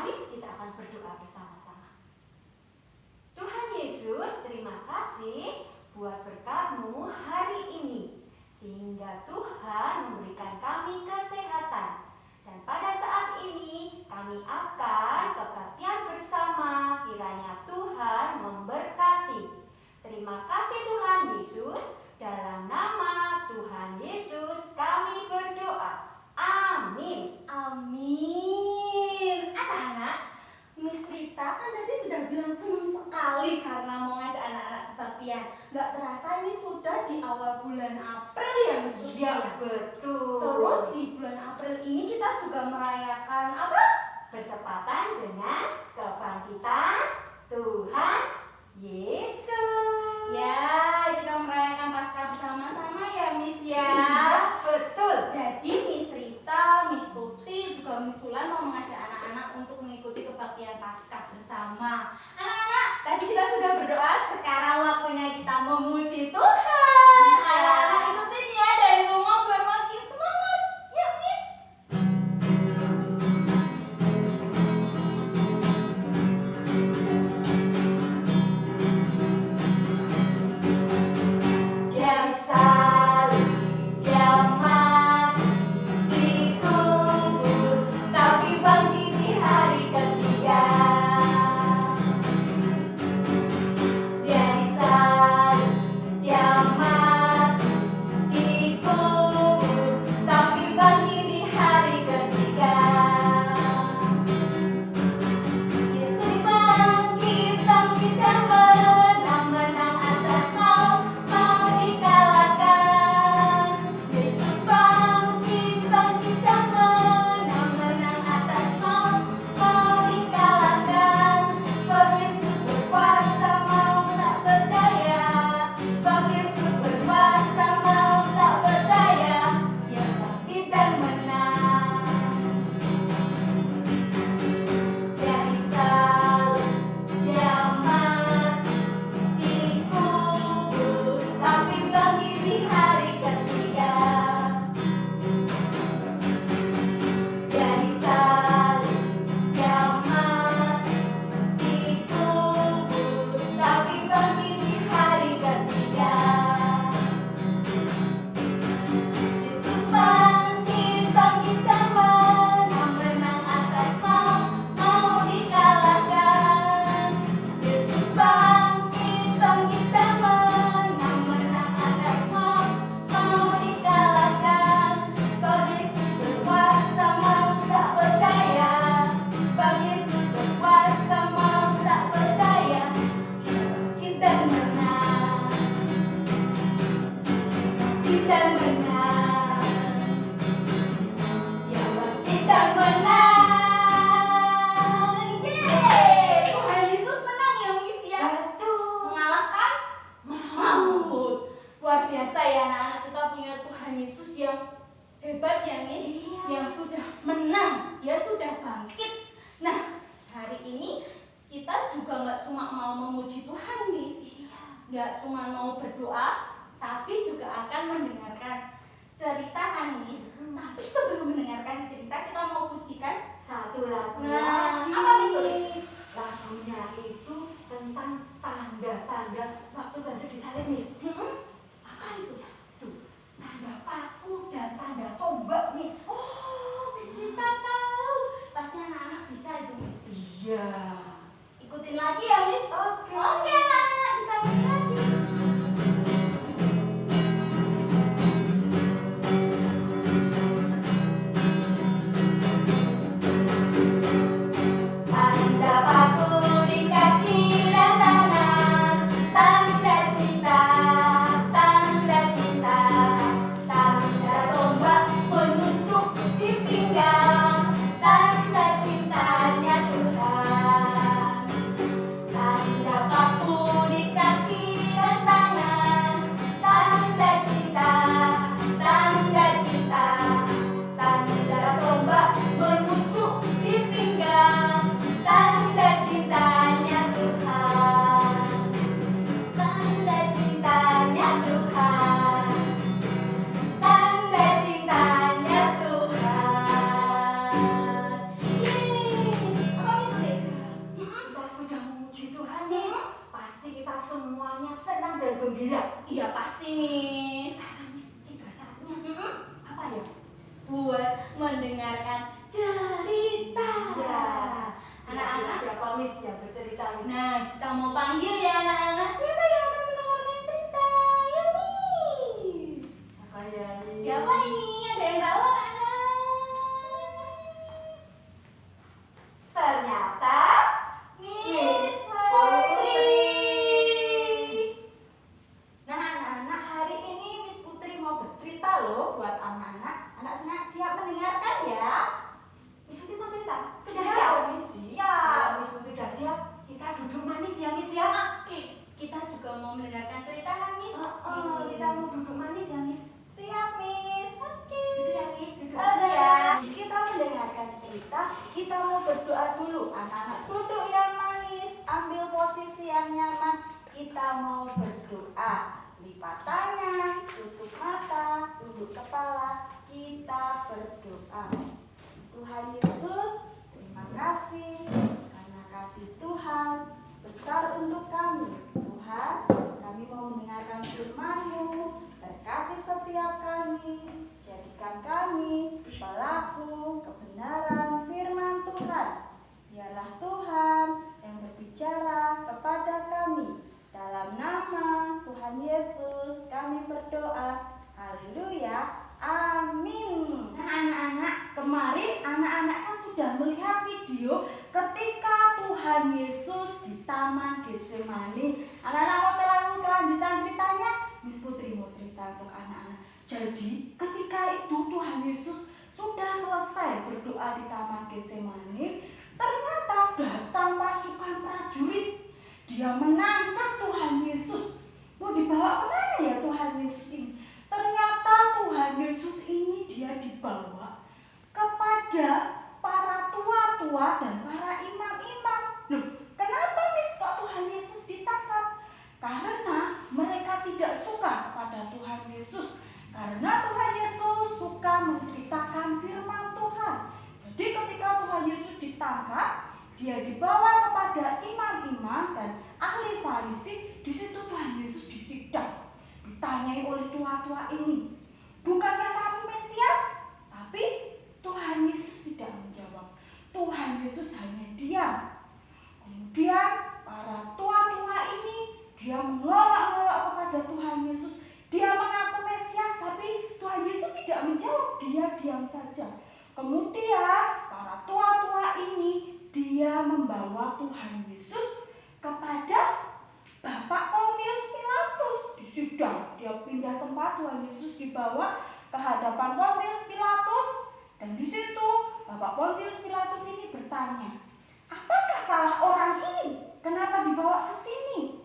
Mari kita akan berdoa bersama-sama. Tuhan Yesus, terima kasih buat berkat-Mu hari ini, sehingga Tuhan memberikan kami kesehatan. Dan pada saat ini kami akan kebaktian bersama, kiranya Tuhan memberkati. Terima kasih Tuhan Yesus, dalam nama Tuhan Yesus kami berdoa. Amin. Amin. Anak-anak, Miss Rita kan tadi sudah bilang senang sekali karena mau ngajak anak-anak kebaktian. Gak terasa ini sudah di awal bulan April ya Miss Rita? Iya, betul. Terus di bulan April ini kita juga merayakan apa? Bertepatan dengan kebangkitan Tuhan Yesus. Ya, kita merayakan Paskah bersama-sama ya Miss ya. Iya, betul. Jadi Miss Rita, Miss Tuti, juga Miss Sulan mau mengajak anak-anak untuk mengikuti kebaktian Paskah bersama. Anak-anak, tadi kita sudah berdoa, sekarang waktunya kita memuji Tuhan. Anak-anak ikutin ya, dari rumah biar makin semangat. Yuk Miss. Dia salib, dia mati, dikubur, tapi bangkit di hari ketiga. Dia disalib, dia mati, dikubur, tapi bangkit di hari ketiga. Yesus bangkit, bangkit dan menang, menang atas maut, maut dikalahkan. Yesus bangkit, bangkit dan menang, menang atas maut, maut dikalahkan. Sebab Yesus berkuasa, maut tak berdaya. Sebab Yesus berkuasa, maut tak berdaya. Dia bangkit dan menang. Dia disalib, dia mati, dikubur, tapi bangkit di hari ketiga. Dia disalib, dia mati, dikubur, tapi bangkit di hari ketiga. Yesus bangkit, bangkit dan menang, menang atas maut, maut dikalahkan. Yesus bangkit, bangkit dan menang, menang atas maut, maut dikalahkan. Sebab Yesus berkuasa, maut tak berdaya. Sebab Yesus berkuasa, maut tak berdaya. Dia bangkit dan menang. Bangkit dan menang. Dia bangkit dan menang. Yeay, Tuhan Yesus menang ya Miss ya. Betul. Mengalahkan maut. Luar biasa ya anak-anak, kita punya Tuhan Yesus yang hebat ya Miss. Iya. Yang sudah menang, dia sudah bangkit. Nah, hari ini kita juga nggak cuma mau memuji Tuhan Miss, nggak cuma mau berdoa, tapi juga akan mendengarkan cerita kan Miss. Tapi sebelum mendengarkan cerita, kita mau pujikan. Satu lagu Nah, lagi. apa Miss? Lagunya itu tentang tanda-tanda waktu Yesus disalib, Miss. Apa itu ya? Tuh, tanda paku dan tanda tombak, Miss. Oh, Miss Rita tahu. Pasti anak-anak bisa itu Miss. Iya. Ikutin lagi ya Miss. Oke. Oke anak-anak, kita nyanyi lagi. Tanda paku di kaki dan tangan, tanda cinta, tanda cinta, tanda tombak menusuk di pinggang, tanda cintanya Tuhan. Tanda paku semuanya senang dan gembira. Iya pasti Miss. Sekarang Miss, tiba saatnya apa ya? Buat mendengarkan cerita. Ya. Anak-anak. Siapa Miss yang bercerita Miss? Nah, kita mau panggil ya anak-anak. Siapa yang akan mendengarkan cerita? Ya Miss. Siapa ya? Siapa ini? Ada yang tahu anak-anak? Ternyata Miss Putri. Nah anak-anak, hari ini Miss Putri mau bercerita loh buat anak-anak. Anak-anak siap mendengarkan ya? Miss Putri mau cerita? Sudah Ya, siap? Miss, siap. Ya, Miss Putri sudah siap. Kita duduk manis ya Miss ya. Oke, kita juga mau mendengarkan cerita kan Miss? Kita mau duduk manis ya Miss. Siap Miss. Oke. Duduk ya Miss, duduk Oke ya. kita mendengarkan cerita, kita mau berdoa dulu. Anak-anak duduk yang manis, ambil posisi yang nyaman. Kita mau berdoa. Lipat tangan, tutup mata, tunduk kepala. Kita berdoa. Tuhan Yesus, terima kasih karena kasih Tuhan besar untuk kami. Tuhan, kami mau mendengarkan firman-Mu. Berkati setiap kami, jadikan kami pelaku kebenaran firman Tuhan. Biarlah Tuhan yang berbicara kepada kami. Dalam nama Tuhan Yesus kami berdoa. Haleluya. Amin. Nah anak-anak, kemarin anak-anak kan sudah melihat video ketika Tuhan Yesus di Taman Getsemani. Anak-anak mau tahu kelanjutan ceritanya? Miss Putri mau cerita untuk anak-anak. Jadi ketika itu Tuhan Yesus sudah selesai berdoa di Taman Getsemani, ternyata datang pasukan prajurit. Dia menangkap Tuhan Yesus. Mau dibawa kemana ya Tuhan Yesus ini? Ternyata Tuhan Yesus ini dia dibawa kepada para tua-tua dan para imam-imam. Loh, kenapa Miss kok Tuhan Yesus ditangkap? Karena mereka tidak suka kepada Tuhan Yesus. Karena Tuhan Yesus suka menceritakan firman Tuhan. Jadi ketika Tuhan Yesus ditangkap, dia dibawa kepada imam-imam dan ahli Farisi. Di situ Tuhan Yesus disidang. Ditanyai oleh tua-tua ini, bukannya kamu Mesias? Tapi Tuhan Yesus tidak menjawab. Tuhan Yesus hanya diam. Kemudian para tua-tua ini dia menolak kepada Tuhan Yesus. Dia mengaku Mesias, tapi Tuhan Yesus tidak menjawab. Dia diam saja. Kemudian para tua-tua ini dia membawa Tuhan Yesus kepada Bapak Pontius Pilatus. Disidang, dia pindah tempat. Tuhan Yesus dibawa ke hadapan Pontius Pilatus, dan di situ Bapak Pontius Pilatus ini bertanya, apakah salah orang ini? Kenapa dibawa ke sini?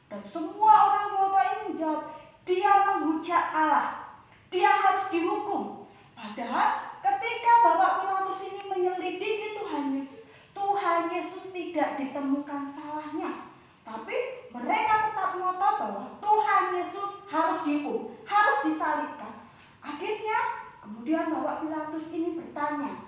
Dan semua orang tua ini menjawab, dia menghujat Allah, dia harus dihukum. Padahal ketika Bapak Pilatus ini menyelidiki Tuhan Yesus tidak ditemukan salahnya. Tapi mereka tetap ngotot bahwa Tuhan Yesus harus dihukum, harus disalibkan. Akhirnya kemudian Bapak Pilatus ini bertanya,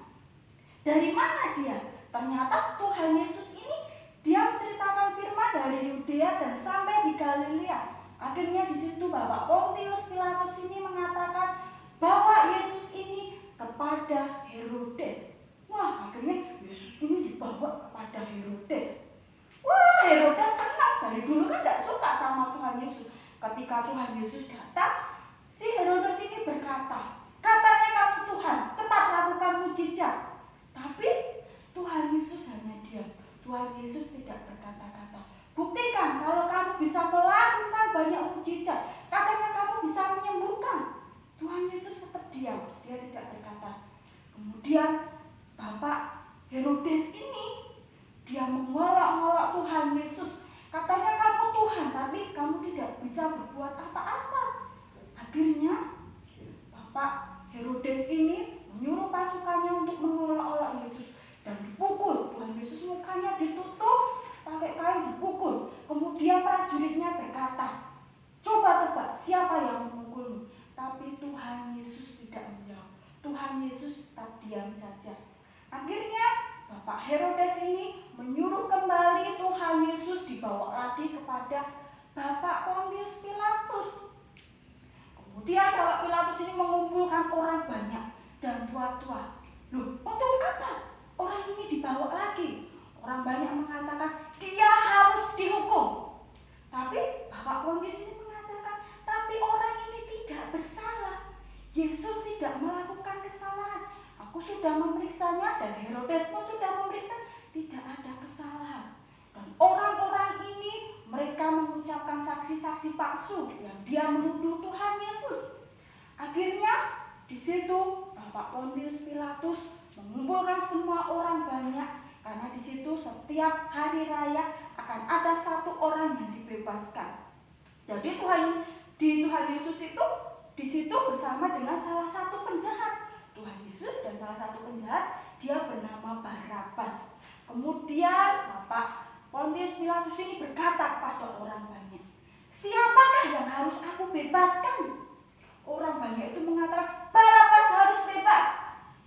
dari mana dia? Ternyata Tuhan Yesus ini dia menceritakan firman dari Yudea dan sampai di Galilea. Akhirnya di situ Bapak Pontius Pilatus ini mengatakan bahwa Yesus ini kepada Herodes. Wah, akhirnya Yesus ini dibawa kepada Herodes. Wah, Herodes senang. Dari dulu kan tidak suka sama Tuhan Yesus. Ketika Tuhan Yesus datang, si Herodes ini berkata, katanya kamu Tuhan, cepat lakukan mujizat. Tapi Tuhan Yesus hanya diam. Tuhan Yesus tidak berkata-kata. Buktikan kalau kamu bisa melakukan banyak mujizat. Katanya kamu bisa menyembuhkan. Tuhan Yesus tetap diam. Dia tidak berkata. Kemudian Bapak Herodes ini dia mengolok-olok Tuhan Yesus. Katanya kamu Tuhan, tapi kamu tidak bisa berbuat apa-apa. Akhirnya Bapak Herodes ini menyuruh pasukannya untuk mengolok-olok Yesus dan dipukul. Tuhan Yesus mukanya ditutup pakai kain, dipukul. Kemudian prajuritnya berkata, coba tebak siapa yang memukulmu? Tapi Tuhan Yesus tidak menjawab. Tuhan Yesus tetap diam saja. Akhirnya Bapak Herodes ini menyuruh kembali Tuhan Yesus dibawa lagi kepada Bapak Pontius Pilatus. Kemudian Bapak Pilatus ini mengumpulkan orang banyak dan tua-tua. Loh, untuk apa orang ini dibawa lagi? Orang banyak mengatakan dia harus dihukum. Tapi Bapak Pontius ini mengatakan, tapi orang ini tidak bersalah. Yesus tidak melakukan kesalahan. Aku sudah memeriksanya dan Herodes pun sudah memeriksa, tidak ada kesalahan. Dan orang-orang ini mereka mengucapkan saksi-saksi palsu yang dia menuduh Tuhan Yesus. Akhirnya di situ Bapak Pontius Pilatus mengumpulkan semua orang banyak, karena di situ setiap hari raya akan ada satu orang yang dibebaskan. Jadi Tuhan Yesus itu di situ bersama dengan salah satu penjahat. Tuhan Yesus dan salah satu penjahat, dia bernama Barabas. Kemudian Bapak Pontius Pilatus ini berkata kepada orang banyak, siapakah yang harus aku bebaskan? Orang banyak itu mengatakan Barabas harus bebas.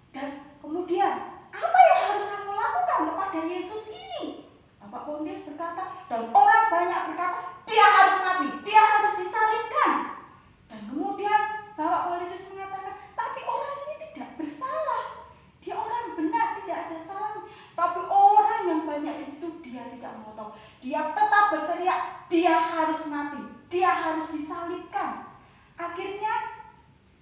Dan kemudian apa yang harus aku lakukan kepada Yesus ini? Bapak Pontius berkata, dan orang banyak berkata, dia harus mati, dia harus disalibkan. Dan kemudian Bapak Pontius mengatakan, tapi orang ini tidak bersalah, dia orang benar, tidak ada salah. Tapi orang yang banyak di situ dia tidak mau tahu. Dia tetap berteriak, dia harus mati, dia harus disalibkan. Akhirnya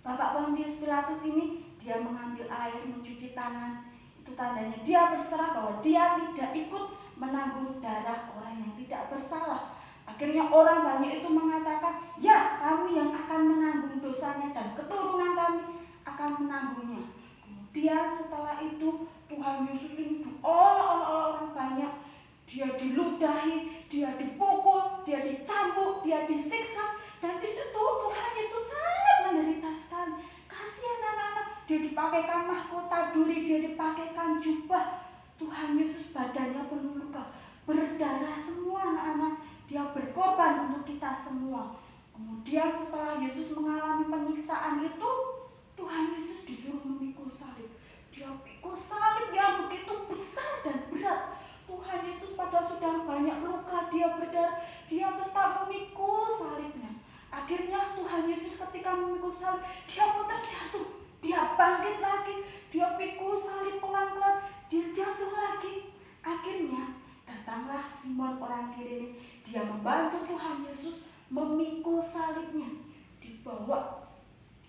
Bapak Pontius Pilatus ini dia mengambil air, mencuci tangan. Itu tandanya dia berserah bahwa dia tidak ikut menanggung darah orang yang tidak bersalah. Akhirnya orang banyak itu mengatakan, ya kami yang akan menanggung dosanya dan keturunan kami akan menanggungnya. Kemudian setelah itu Tuhan Yesus ini diolah oleh orang banyak. Dia diludahi, dia dipukul, dia dicambuk, dia disiksa. Dan di situ Tuhan Yesus sangat menderita sekali. Kasihan anak-anak, dia dipakaikan mahkota duri, dia dipakaikan jubah. Tuhan Yesus badannya penuh luka, berdarah semua anak-anak. Dia berkorban untuk kita semua. Kemudian setelah Yesus mengalami penyiksaan itu, Tuhan Yesus disuruh memikul salib. Dia pikul salib yang begitu besar dan berat. Tuhan Yesus pada sudah banyak luka, dia berdarah, dia tetap memikul salibnya. Akhirnya Tuhan Yesus ketika memikul salib, dia pun terjatuh. Dia bangkit lagi, dia pikul salib pelan-pelan, dia jatuh lagi. Akhirnya datanglah Simon orang Kirene, dia membantu Tuhan Yesus memikul salibnya, dibawa.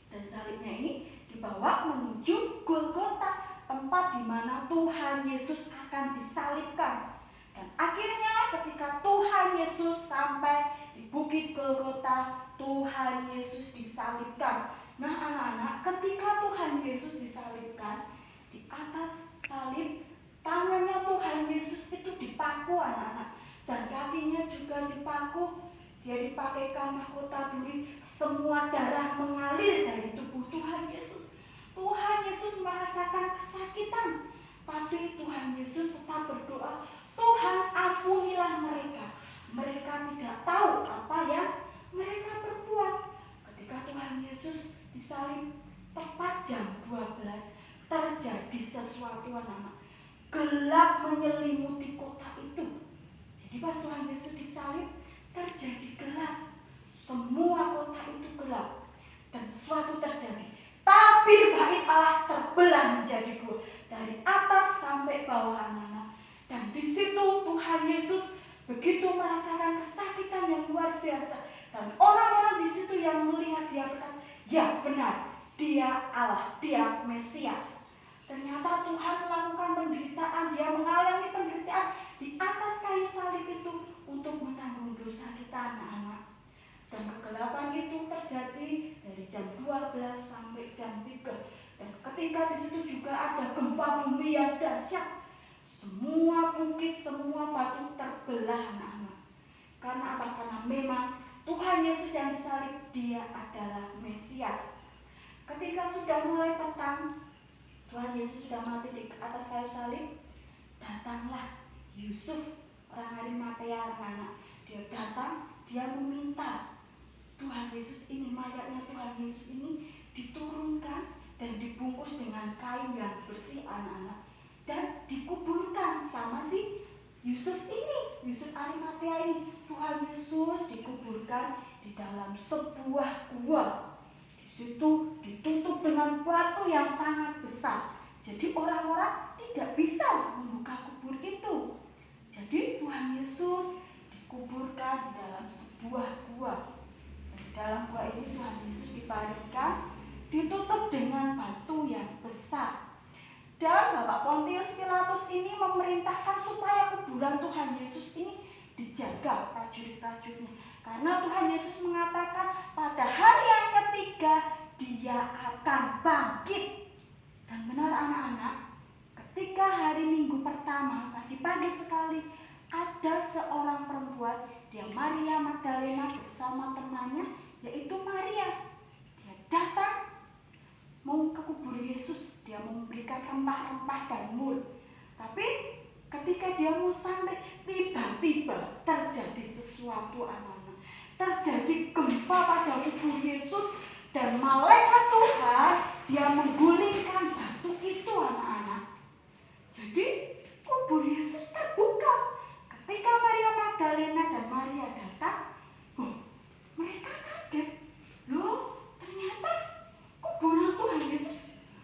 Dan salibnya ini dibawa menuju Golgota, tempat di mana Tuhan Yesus akan disalibkan. Dan akhirnya ketika Tuhan Yesus sampai di Bukit Golgota, Tuhan Yesus disalibkan. Nah anak-anak, ketika Tuhan Yesus disalibkan, di atas salib tangannya Tuhan Yesus itu dipaku anak-anak, dan kakinya juga dipaku. Dia dipakaikan mahkota duri, semua darah mengalir dari tubuh Tuhan Yesus. Tuhan Yesus merasakan kesakitan, tapi Tuhan Yesus tetap berdoa, Tuhan ampunilah mereka. Mereka tidak tahu apa yang mereka perbuat. Ketika Tuhan Yesus disalib, tepat jam 12 terjadi sesuatu anak-anak. Gelap menyelimuti kota itu. Jadi pas Tuhan Yesus disalib, terjadi gelap. Semua kota itu gelap. Dan sesuatu terjadi. Tabir bait Allah terbelah menjadi dua, dari atas sampai bawah anak-anak. Dan di situ Tuhan Yesus begitu merasakan kesakitan yang luar biasa. Dan orang-orang di situ yang melihat dia berkata, ya benar, dia Allah, dia Mesias. Ternyata Tuhan melakukan penderitaan, dia mengalami penderitaan di atas kayu salib itu untuk menanggung dosa kita anak-anak. Dan kegelapan itu terjadi dari jam 12 sampai jam 3. Dan ketika di situ juga ada gempa bumi yang dahsyat. Semua bukit, semua batu terbelah anak-anak. Karena apa? Karena memang Tuhan Yesus yang disalib, dia adalah Mesias. Ketika sudah mulai petang, Tuhan Yesus sudah mati di atas kayu salib, datanglah Yusuf, orang Arimatea anak-anak. Dia datang, dia meminta Tuhan Yesus ini, mayatnya Tuhan Yesus ini diturunkan dan dibungkus dengan kain yang bersih anak-anak, dan dikuburkan sama si Yusuf ini. Yusuf Arimatea ini, Tuhan Yesus dikuburkan di dalam sebuah gua. Di situ ditutup dengan batu yang sangat besar. Jadi orang-orang tidak bisa membuka kubur itu. Jadi Tuhan Yesus dikuburkan di dalam sebuah gua. Di dalam gua ini Tuhan Yesus dibaringkan, ditutup dengan batu yang besar. Dan Bapak Pontius Pilatus ini memerintahkan supaya kuburan Tuhan Yesus ini dijaga prajurit-prajuritnya. Karena Tuhan Yesus mengatakan pada hari yang ketiga dia akan bangkit. Dan benar anak-anak, ketika hari Minggu pertama, pagi-pagi sekali, ada seorang perempuan, dia Maria Magdalena bersama temannya, yaitu Maria. Dia datang mau ke kubur Yesus, dia memberikan rempah-rempah dan mur. Tapi ketika dia mau sampai, tiba-tiba terjadi sesuatu anak-anak. Terjadi gempa pada kubur Yesus dan malaikat Tuhan dia menggulingkan batu itu anak-anak. Jadi kubur Yesus terbuka. Ketika Maria Magdalena dan Maria datang, mereka kaget. Loh, ternyata kuburan Tuhan Yesus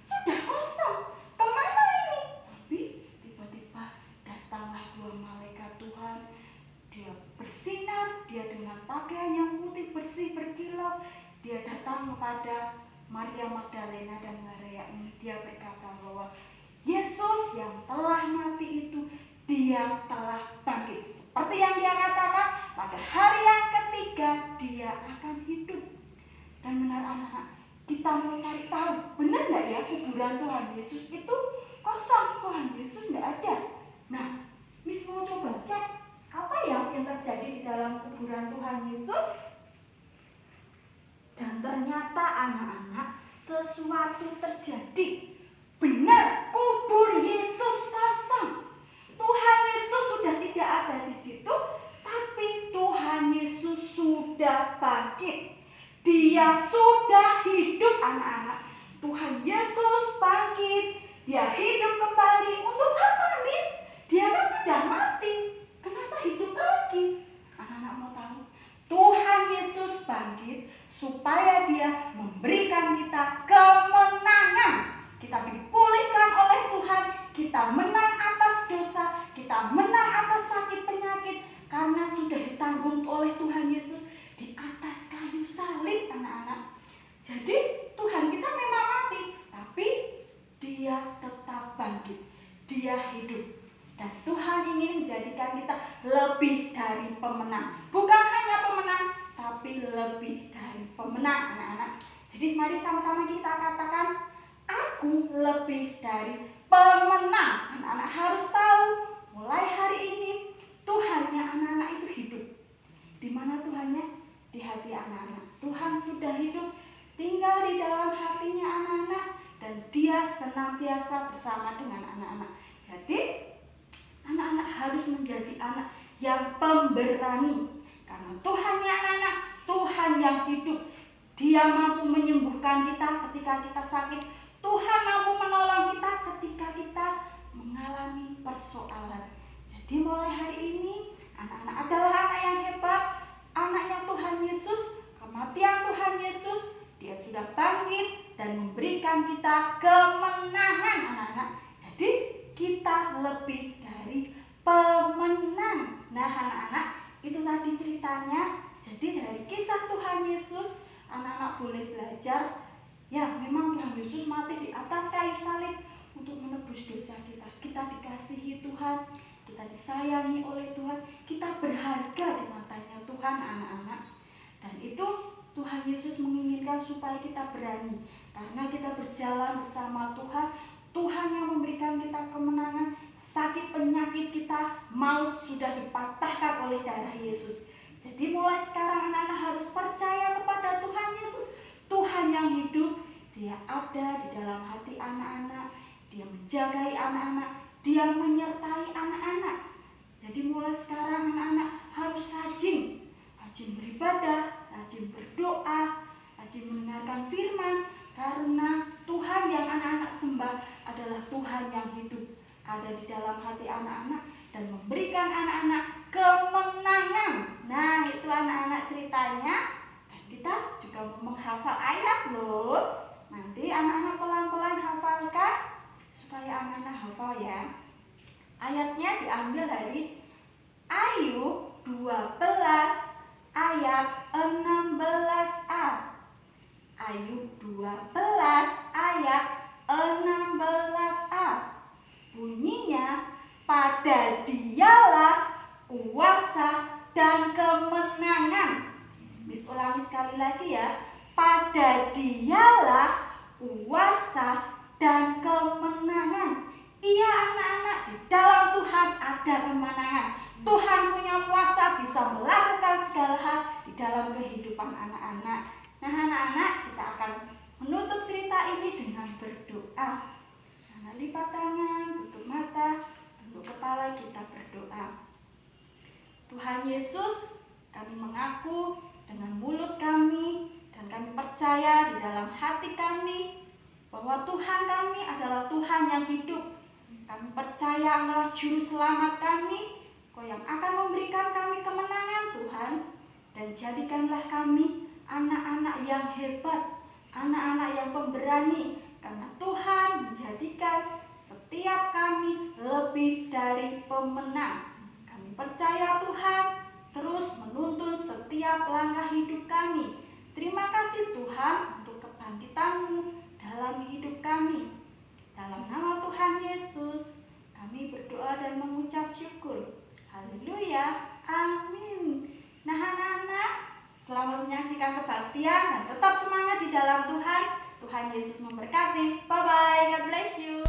sudah kosong. Kemana ini? Tapi tiba-tiba datanglah dua malaikat Tuhan. Dia bersinar, dia dengan pakaian yang putih bersih berkilau. Dia datang kepada Maria Magdalena dan Maria ini. Dia berkata bahwa Yesus yang telah mati itu, dia telah bangkit. Seperti yang dia katakan, pada hari yang ketiga dia akan hidup. Dan benar anak-anak, kita mau cari tahu, benar nggak ya kuburan Tuhan Yesus itu kosong, Tuhan Yesus nggak ada. Nah, Miss mau coba cek apa yang terjadi di dalam kuburan Tuhan Yesus. Dan ternyata anak-anak, sesuatu terjadi. Benar, kubur Yesus kosong. Tuhan Yesus sudah tidak ada di situ, tapi Tuhan Yesus sudah bangkit. Dia sudah hidup anak-anak. Tuhan Yesus bangkit. Dia hidup kembali. Untuk apa, Miss? Dia kan sudah mati. Kenapa hidup lagi? Anak-anak mau tahu? Tuhan Yesus bangkit supaya dia memberikan kita kemenangan. Kita dipulihkan oleh Tuhan. Kita menang atas dosa. Kita menang atas sakit penyakit. Karena sudah ditanggung oleh Tuhan Yesus di atas kayu salib anak-anak. Jadi Tuhan kita memang mati, tapi dia tetap bangkit. Dia hidup. Dan Tuhan ingin menjadikan kita lebih dari pemenang. Bukan hanya pemenang, tapi lebih dari pemenang anak-anak. Jadi mari sama-sama kita katakan, aku lebih dari pemenang. Anak-anak harus tahu, mulai hari ini Tuhannya anak-anak itu hidup. Di mana Tuhannya? Di hati anak-anak. Tuhan sudah hidup, tinggal di dalam hatinya anak-anak, dan dia senantiasa bersama dengan anak-anak. Jadi anak-anak harus menjadi anak yang pemberani. Karena Tuhannya anak-anak, Tuhan yang hidup. Dia mampu menyembuhkan kita ketika kita sakit. Tuhan mampu menolong kita ketika kita mengalami persoalan. Jadi mulai hari ini anak-anak adalah anak yang hebat, anak yang Tuhan Yesus. Kematian Tuhan Yesus, dia sudah bangkit dan memberikan kita kemenangan anak-anak. Jadi kita lebih dari pemenang. Nah anak-anak, itu tadi ceritanya. Jadi dari kisah Tuhan Yesus, anak-anak boleh belajar. Ya memang Tuhan Yesus mati di atas kayu salib untuk menebus dosa kita. Kita dikasihi Tuhan, kita disayangi oleh Tuhan, kita berharga di matanya Tuhan anak-anak. Dan itu Tuhan Yesus menginginkan supaya kita berani. Karena kita berjalan bersama Tuhan, Tuhan yang memberikan kita kemenangan. Sakit penyakit kita, maut sudah dipatahkan oleh darah Yesus. Jadi mulai sekarang anak-anak harus percaya kepada Tuhan Yesus. Tuhan yang hidup, dia ada di dalam hati anak-anak. Dia menjagai anak-anak, dia menyertai anak-anak. Jadi mulai sekarang anak-anak harus rajin beribadah, rajin berdoa, rajin mendengarkan firman. Karena Tuhan yang anak-anak sembah adalah Tuhan yang hidup, ada di dalam hati anak-anak dan memberikan anak-anak hafal ayat loh. Nanti anak-anak pelan-pelan hafalkan supaya anak-anak hafal ya. Ayatnya diambil dari Ayub 12 ayat 16a. Ayub 12 ayat 16a. Bunyinya, pada Dialah kuasa dan kemenangan. Miss ulangi sekali lagi ya. Pada Dialah kuasa dan kemenangan. Iya anak-anak, di dalam Tuhan ada kemenangan. Tuhan punya kuasa bisa melakukan segala hal di dalam kehidupan anak-anak. Nah anak-anak, kita akan menutup cerita ini dengan berdoa. Anak lipat tangan, tutup mata, tunduk kepala, kita berdoa. Tuhan Yesus, kami mengaku dengan mulut kami dan kami percaya di dalam hati kami bahwa Tuhan kami adalah Tuhan yang hidup. Kami percaya Engkaulah juru selamat kami, Kau yang akan memberikan kami kemenangan Tuhan. Dan jadikanlah kami anak-anak yang hebat, anak-anak yang pemberani, karena Tuhan menjadikan setiap kami lebih dari pemenang. Kami percaya Tuhan terus menuntun setiap langkah hidup kami. Terima kasih Tuhan untuk kebangkitan-Mu dalam hidup kami. Dalam nama Tuhan Yesus, kami berdoa dan mengucap syukur. Haleluya, amin. Nah anak-anak, selamat menyaksikan kebaktian dan tetap semangat di dalam Tuhan. Tuhan Yesus memberkati. Bye-bye, God bless you.